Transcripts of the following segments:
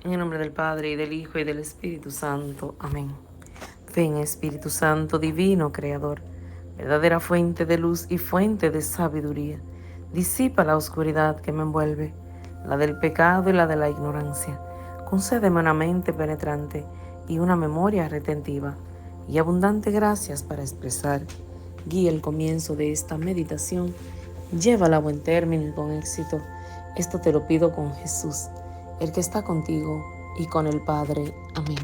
En el nombre del Padre, y del Hijo, y del Espíritu Santo. Amén. Ven, Espíritu Santo, divino Creador, verdadera fuente de luz y fuente de sabiduría. Disipa la oscuridad que me envuelve, la del pecado y la de la ignorancia. Concédeme una mente penetrante y una memoria retentiva, y abundante gracias para expresar. Guía el comienzo de esta meditación. Llévala a buen término y con éxito. Esto te lo pido con Jesús, el que está contigo, y con el Padre. Amén.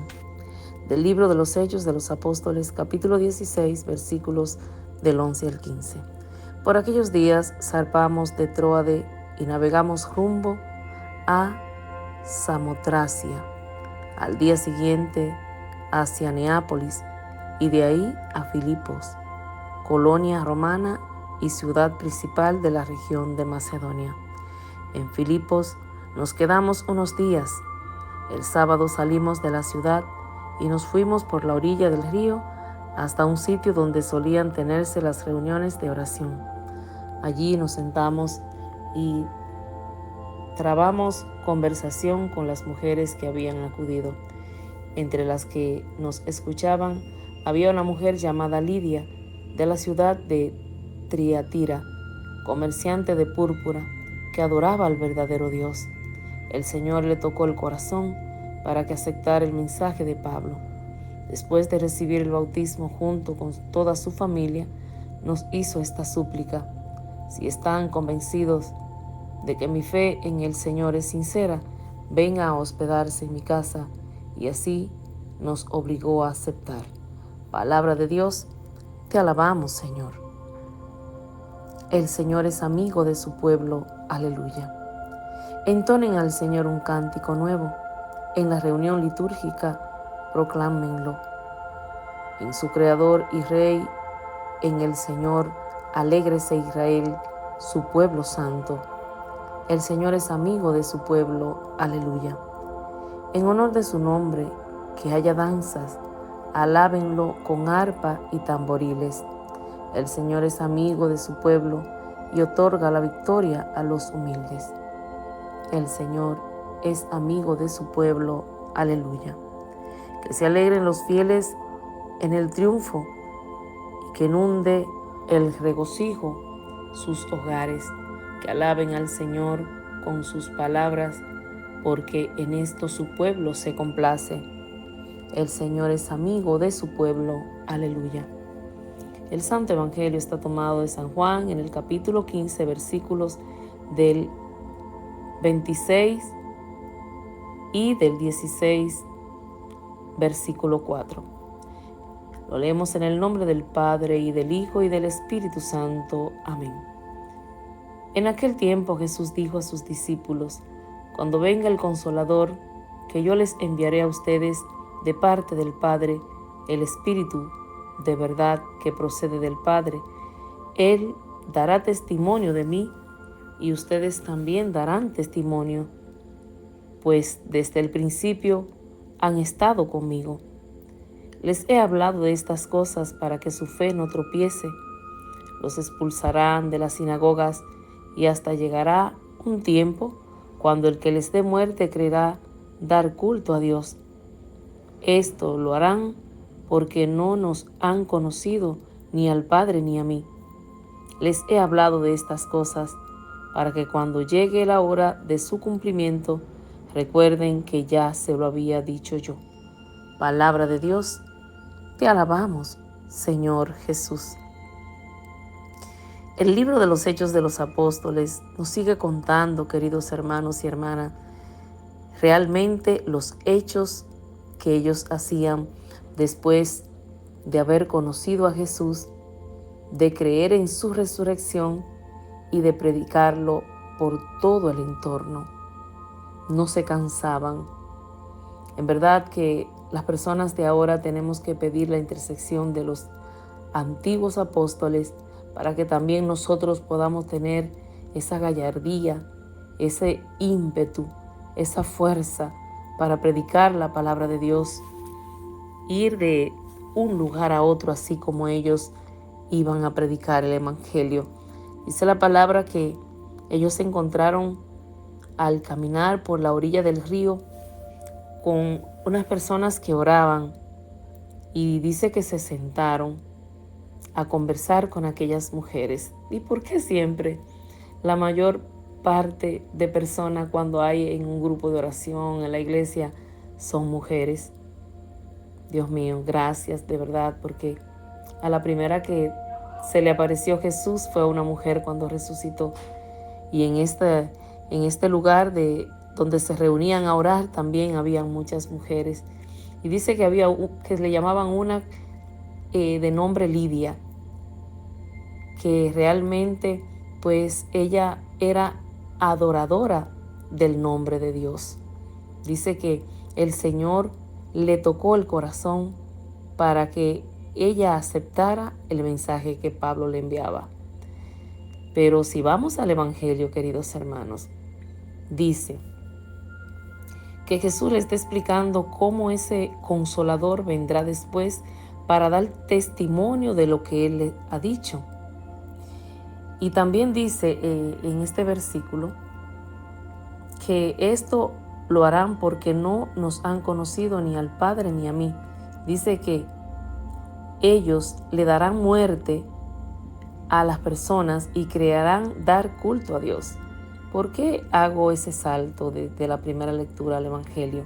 Del libro de los Hechos de los Apóstoles, capítulo 16, versículos del 11 al 15. Por aquellos días zarpamos de Troade y navegamos rumbo a Samotracia. Al día siguiente hacia Neápolis y de ahí a Filipos, colonia romana y ciudad principal de la región de Macedonia. En Filipos nos quedamos unos días. El sábado salimos de la ciudad y nos fuimos por la orilla del río hasta un sitio donde solían tenerse las reuniones de oración. Allí nos sentamos y trabamos conversación con las mujeres que habían acudido. Entre las que nos escuchaban había una mujer llamada Lidia, de la ciudad de Triatira, comerciante de púrpura, que adoraba al verdadero Dios. El Señor le tocó el corazón para que aceptara el mensaje de Pablo. Después de recibir el bautismo junto con toda su familia, nos hizo esta súplica: si están convencidos de que mi fe en el Señor es sincera, venga a hospedarse en mi casa, y así nos obligó a aceptar. Palabra de Dios, te alabamos, Señor. El Señor es amigo de su pueblo. Aleluya. Entonen al Señor un cántico nuevo. En la reunión litúrgica, proclámenlo. En su Creador y Rey, en el Señor, alégrese Israel, su pueblo santo. El Señor es amigo de su pueblo. Aleluya. En honor de su nombre, que haya danzas, alábenlo con arpa y tamboriles. El Señor es amigo de su pueblo y otorga la victoria a los humildes. El Señor es amigo de su pueblo. Aleluya. Que se alegren los fieles en el triunfo y que inunde el regocijo sus hogares. Que alaben al Señor con sus palabras, porque en esto su pueblo se complace. El Señor es amigo de su pueblo. Aleluya. El Santo Evangelio está tomado de San Juan en el capítulo 15, versículos del 26 y del 16, versículo 4. Lo leemos en el nombre del Padre, y del Hijo, y del Espíritu Santo. Amén. En aquel tiempo Jesús dijo a sus discípulos: cuando venga el Consolador, que yo les enviaré a ustedes de parte del Padre, el Espíritu de verdad que procede del Padre, Él dará testimonio de mí, y ustedes también darán testimonio, pues desde el principio han estado conmigo. Les he hablado de estas cosas para que su fe no tropiece. Los expulsarán de las sinagogas, y hasta llegará un tiempo cuando el que les dé muerte creerá dar culto a Dios. Esto lo harán porque no nos han conocido ni al Padre ni a mí. Les he hablado de estas cosas para que cuando llegue la hora de su cumplimiento, recuerden que ya se lo había dicho yo. Palabra de Dios, te alabamos, Señor Jesús. El libro de los Hechos de los Apóstoles nos sigue contando, queridos hermanos y hermanas, realmente los hechos que ellos hacían después de haber conocido a Jesús, de creer en su resurrección y de predicarlo por todo el entorno. No se cansaban. En verdad que las personas de ahora tenemos que pedir la intersección de los antiguos apóstoles para que también nosotros podamos tener esa gallardía, ese ímpetu, esa fuerza para predicar la palabra de Dios, ir de un lugar a otro así como ellos iban a predicar el Evangelio. Dice la palabra que ellos se encontraron al caminar por la orilla del río con unas personas que oraban y dice que se sentaron a conversar con aquellas mujeres. ¿Y por qué siempre la mayor parte de personas cuando hay en un grupo de oración en la iglesia son mujeres? Dios mío, gracias de verdad, porque a la primera que se le apareció Jesús fue una mujer cuando resucitó. Y en este lugar donde se reunían a orar también había muchas mujeres. Y dice que había que le llamaban una de nombre Lidia, que realmente pues ella era adoradora del nombre de Dios. Dice que el Señor le tocó el corazón para que ella aceptara el mensaje que Pablo le enviaba. Pero si vamos al Evangelio, queridos hermanos, dice que Jesús le está explicando cómo ese consolador vendrá después para dar testimonio de lo que Él le ha dicho. Y también dice en este versículo que esto lo harán porque no nos han conocido ni al Padre ni a mí. Dice que ellos le darán muerte a las personas y creerán dar culto a Dios. ¿Por qué hago ese salto de la primera lectura al Evangelio?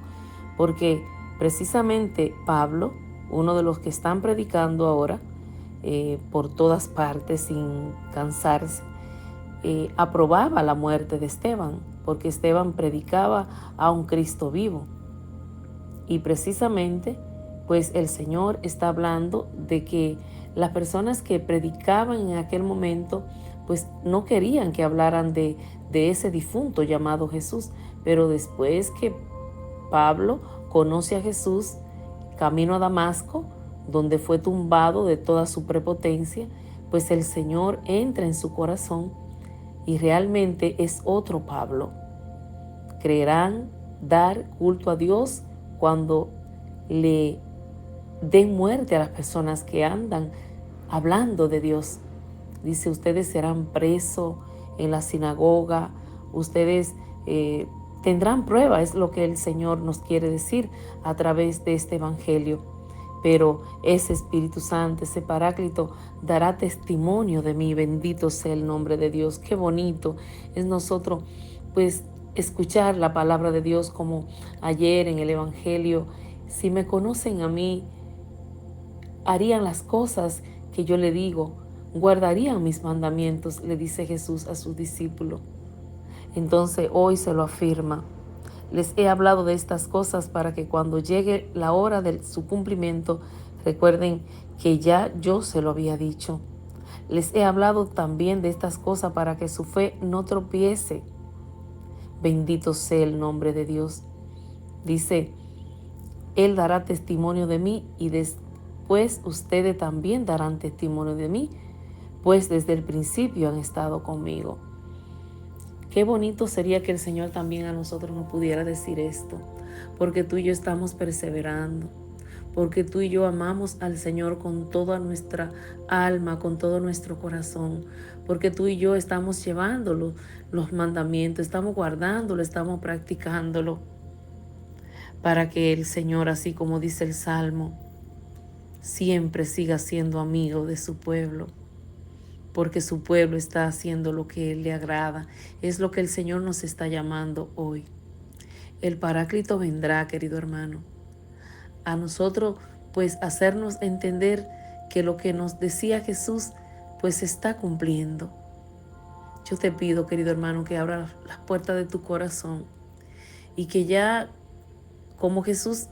Porque precisamente Pablo, uno de los que están predicando ahora por todas partes sin cansarse, aprobaba la muerte de Esteban, porque Esteban predicaba a un Cristo vivo. Y precisamente, pues el Señor está hablando de que las personas que predicaban en aquel momento, pues no querían que hablaran de ese difunto llamado Jesús. Pero después que Pablo conoce a Jesús, camino a Damasco, donde fue tumbado de toda su prepotencia, pues el Señor entra en su corazón y realmente es otro Pablo. Creerán dar culto a Dios cuando le den muerte a las personas que andan hablando de Dios. Dice, ustedes serán presos en la sinagoga, ustedes tendrán prueba, es lo que el Señor nos quiere decir a través de este evangelio. Pero ese Espíritu Santo, ese Paráclito, dará testimonio de mí. Bendito sea el nombre de Dios. Qué bonito es nosotros, pues, escuchar la palabra de Dios como ayer en el evangelio. Si me conocen a mí, harían las cosas que yo le digo, guardarían mis mandamientos, le dice Jesús a sus discípulos. Entonces hoy se lo afirma. Les he hablado de estas cosas para que cuando llegue la hora de su cumplimiento, recuerden que ya yo se lo había dicho. Les he hablado también de estas cosas para que su fe no tropiece. Bendito sea el nombre de Dios. Dice, Él dará testimonio de mí y después ustedes también darán testimonio de mí, pues desde el principio han estado conmigo. Qué bonito sería que el Señor también a nosotros nos pudiera decir esto, porque tú y yo estamos perseverando, porque tú y yo amamos al Señor con toda nuestra alma, con todo nuestro corazón, porque tú y yo estamos llevándolo, los mandamientos, estamos guardándolo, estamos practicándolo, para que el Señor, así como dice el Salmo, siempre siga siendo amigo de su pueblo, porque su pueblo está haciendo lo que Él le agrada. Es lo que el Señor nos está llamando hoy. El Paráclito vendrá, querido hermano, a nosotros pues hacernos entender que lo que nos decía Jesús pues se está cumpliendo. Yo te pido, querido hermano, que abras las puertas de tu corazón y que ya como Jesús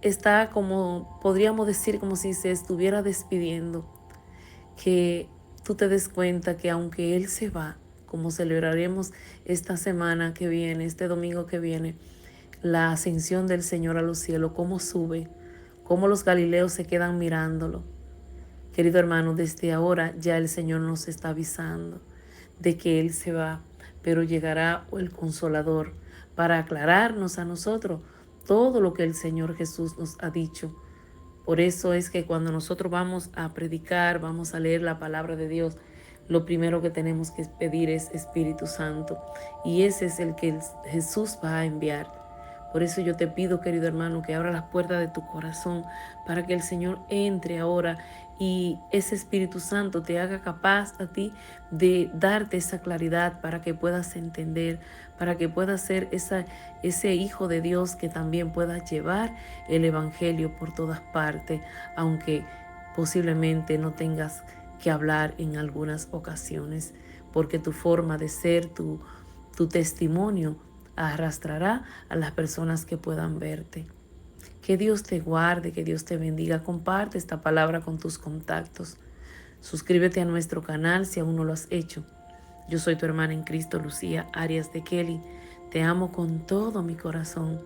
está, como podríamos decir, como si se estuviera despidiendo, que tú te des cuenta que aunque Él se va, como celebraremos esta semana que viene, este domingo que viene, la ascensión del Señor a los cielos, cómo sube, cómo los galileos se quedan mirándolo. Querido hermano, desde ahora ya el Señor nos está avisando de que Él se va, pero llegará el Consolador para aclararnos a nosotros todo lo que el Señor Jesús nos ha dicho. Por eso es que cuando nosotros vamos a predicar, vamos a leer la palabra de Dios, lo primero que tenemos que pedir es Espíritu Santo. Y ese es el que Jesús va a enviar Por eso yo te pido, querido hermano, que abra las puertas de tu corazón para que el Señor entre ahora y ese Espíritu Santo te haga capaz a ti de darte esa claridad para que puedas entender, para que puedas ser ese hijo de Dios que también pueda llevar el Evangelio por todas partes, aunque posiblemente no tengas que hablar en algunas ocasiones, porque tu forma de ser, tu testimonio arrastrará a las personas que puedan verte. Que Dios te guarde, que Dios te bendiga. Comparte esta palabra con tus contactos. Suscríbete a nuestro canal si aún no lo has hecho. Yo soy tu hermana en Cristo, Lucía Arias de Kelly. Te amo con todo mi corazón.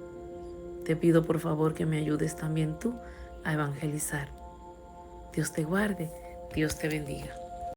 Te pido por favor que me ayudes también tú a evangelizar. Dios te guarde, Dios te bendiga.